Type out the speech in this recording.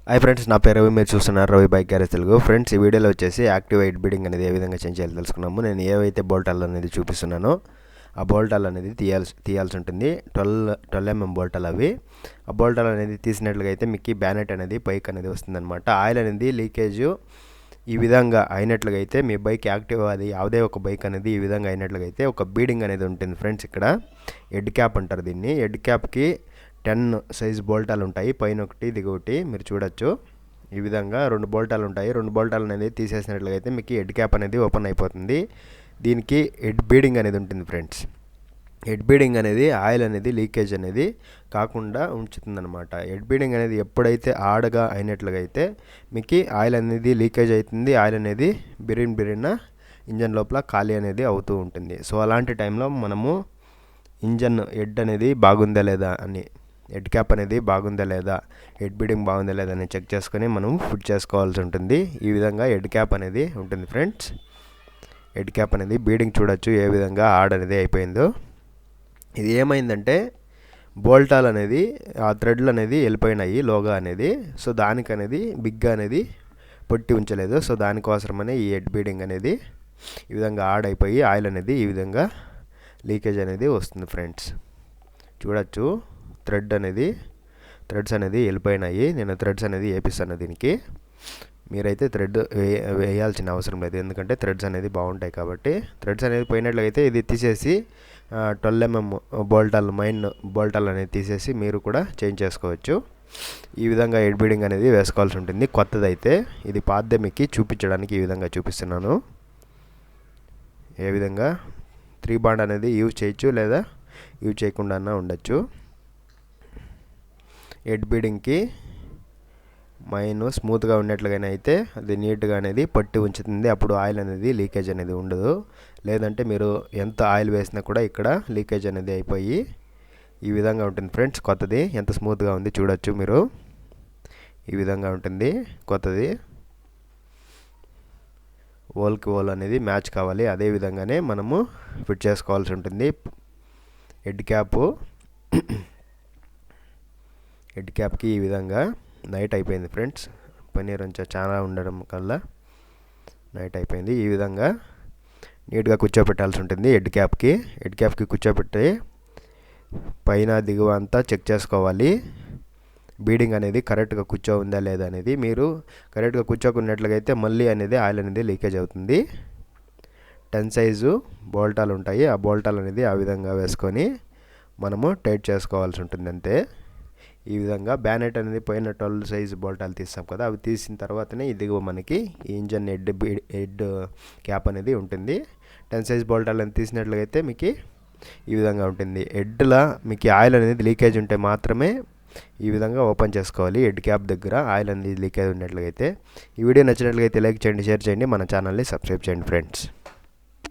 Hi friends, నా పేరు రవి. మీరు చూస్తున్నారు Ravi bike garage Telugu. Friends, ఈ వీడియోలో వచ్చేసి యాక్టివ్ హెడ్ బీడింగ్ అనేది ఏ విధంగా చేంజ్ చేయాలో తెలుసుకున్నాము. నేను ఏవైతే బోల్టాలు అనేది చూపిస్తున్నానో ఆ బోల్టాలు అనేది తీయాల్సి ఉంటుంది. 12 mm బోల్టాలు అవి. ఆ బోల్టాలు అనేది తీసినట్లుగా అయితే మీకు బ్యానెట్ అనేది పైకి అనేది వస్తుందన్నమాట. ఆయిల్ అనేది లీకేజ్ ఈ విధంగా అయినట్లుగా అయితే మీ బైక్ యాక్టివ్ అది ಯಾವುದೇ ఒక బైక్ అనేది ఈ విధంగా అయినట్లుగా అయితే ఒక బీడింగ్ అనేది ఉంటుంది ఫ్రెండ్స్. ఇక్కడ హెడ్ క్యాప్ అంటారు దీన్ని. హెడ్ క్యాప్కి 10 సైజ్ బోల్టాలు ఉంటాయి, పైన ఒకటి దిగు ఒకటి. మీరు చూడొచ్చు ఈ విధంగా 2 బోల్టాలు ఉంటాయి. 2 బోల్టాలు అనేది తీసేసినట్లుగా అయితే మీకు హెడ్ క్యాప్ అనేది ఓపెన్ అయిపోతుంది. దీనికి హెడ్ బీడింగ్ అనేది ఉంటుంది ఫ్రెండ్స్. హెడ్ బీడింగ్ అనేది ఆయిల్ అనేది లీకేజ్ అనేది కాకుండా ఉంచుతుందన్నమాట. హెడ్ బీడింగ్ అనేది ఎప్పుడైతే ఆడగా అయినట్లుగా అయితే మీకు ఆయిల్ అనేది లీకేజ్ అవుతుంది. ఆయిల్ అనేది బిరిన ఇంజన్ లోపల ఖాళీ అనేది అవుతూ ఉంటుంది. సో అలాంటి టైంలో మనము ఇంజన్ హెడ్ అనేది బాగుందా లేదా అని, హెడ్ క్యాప్ అనేది బాగుందా లేదా, హెడ్ బీడింగ్ బాగుందా లేదా అని చెక్ చేసుకొని మనం ఫిట్ చేసుకోవాల్సి ఉంటుంది. ఈ విధంగా హెడ్ క్యాప్ అనేది ఉంటుంది ఫ్రెండ్స్. హెడ్ క్యాప్ అనేది బీడింగ్ చూడొచ్చు ఏ విధంగా ఆడ్ అనేది అయిపోయిందో. ఇది ఏమైందంటే బోల్టాలు అనేది ఆ థ్రెడ్లు అనేది వెళ్ళిపోయినాయి లోగా అనేది. సో దానికనేది బిగ్గా అనేది పొట్టి ఉంచలేదు. సో దానికోసమనే ఈ హెడ్ బీడింగ్ అనేది ఈ విధంగా ఆడ్ అయిపోయి ఆయిల్ అనేది ఈ విధంగా లీకేజ్ అనేది వస్తుంది ఫ్రెండ్స్. చూడొచ్చు థ్రెడ్స్ అనేది వెళ్ళిపోయినాయి. నేను థ్రెడ్స్ అనేది వేపిస్తాను దీనికి. మీరైతే థ్రెడ్ వేయాల్సిన అవసరం లేదు, ఎందుకంటే థ్రెడ్స్ అనేది బాగుంటాయి కాబట్టి. థ్రెడ్స్ అనేది పోయినట్లయితే ఇది తీసేసి 12 mm బోల్టాలు, మెయిన్ బోల్టాలు అనేది తీసేసి మీరు కూడా చేంజ్ చేసుకోవచ్చు. ఈ విధంగా హెడ్ బీడింగ్ అనేది వేసుకోవాల్సి ఉంటుంది కొత్తదైతే. ఇది పాతదే మీకు చూపించడానికి ఈ విధంగా చూపిస్తున్నాను. ఏ విధంగా 3 బాండ్ అనేది యూజ్ చేయొచ్చు, లేదా యూజ్ చేయకుండా ఉండొచ్చు. హెడ్ బీడింగ్కి మైన్ స్మూత్గా ఉన్నట్లుగానే అయితే అది నీట్గా అనేది పట్టి ఉంచుతుంది. అప్పుడు ఆయిల్ అనేది లీకేజ్ అనేది ఉండదు. లేదంటే మీరు ఎంత ఆయిల్ వేసినా కూడా ఇక్కడ లీకేజ్ అనేది అయిపోయి ఈ విధంగా ఉంటుంది ఫ్రెండ్స్. కొత్తది ఎంత స్మూత్గా ఉంది చూడొచ్చు మీరు. ఈ విధంగా ఉంటుంది కొత్తది. ఓల్కి ఓల్ అనేది మ్యాచ్ కావాలి, అదే విధంగానే మనము ఫిట్ చేసుకోవాల్సి ఉంటుంది. హెడ్ క్యాప్కి ఈ విధంగా నైట్ అయిపోయింది ఫ్రెండ్స్. పన్నీర్ చాలా ఉండడం కల్లా నైట్ అయిపోయింది. ఈ విధంగా నీట్గా కూర్చోబెట్టాల్సి ఉంటుంది. హెడ్ క్యాప్కి కూర్చోబెట్టి పైన దిగువ అంతా చెక్ చేసుకోవాలి. బీడింగ్ అనేది కరెక్ట్గా కూర్చోందా లేదా అనేది. మీరు కరెక్ట్గా కూర్చోకున్నట్లుగా అయితే మళ్ళీ అనేది ఆయిల్ అనేది లీకేజ్ అవుతుంది. 10 సైజు బోల్టాలు ఉంటాయి. ఆ బోల్టాలు అనేది ఆ విధంగా వేసుకొని మనము టైట్ చేసుకోవాల్సి ఉంటుంది అంతే. ఈ విధంగా బ్యానెట్ అనేది పోయిన 12 సైజు బోల్టాలు తీస్తాం కదా, అవి తీసిన తర్వాతనే ఇదిగో మనకి ఈ ఇంజన్ హెడ్ క్యాప్ అనేది ఉంటుంది. 10 సైజ్ బోల్టాలు అనేది తీసినట్లయితే మీకు ఈ విధంగా ఉంటుంది. హెడ్లో మీకు ఆయిల్ అనేది లీకేజ్ ఉంటే మాత్రమే ఈ విధంగా ఓపెన్ చేసుకోవాలి. హెడ్ క్యాప్ దగ్గర ఆయిల్ అనేది లీకేజ్ ఉన్నట్లయితే. ఈ వీడియో నచ్చినట్లయితే లైక్ చేయండి, షేర్ చేయండి, మన ఛానల్ని సబ్స్క్రైబ్ చేయండి ఫ్రెండ్స్.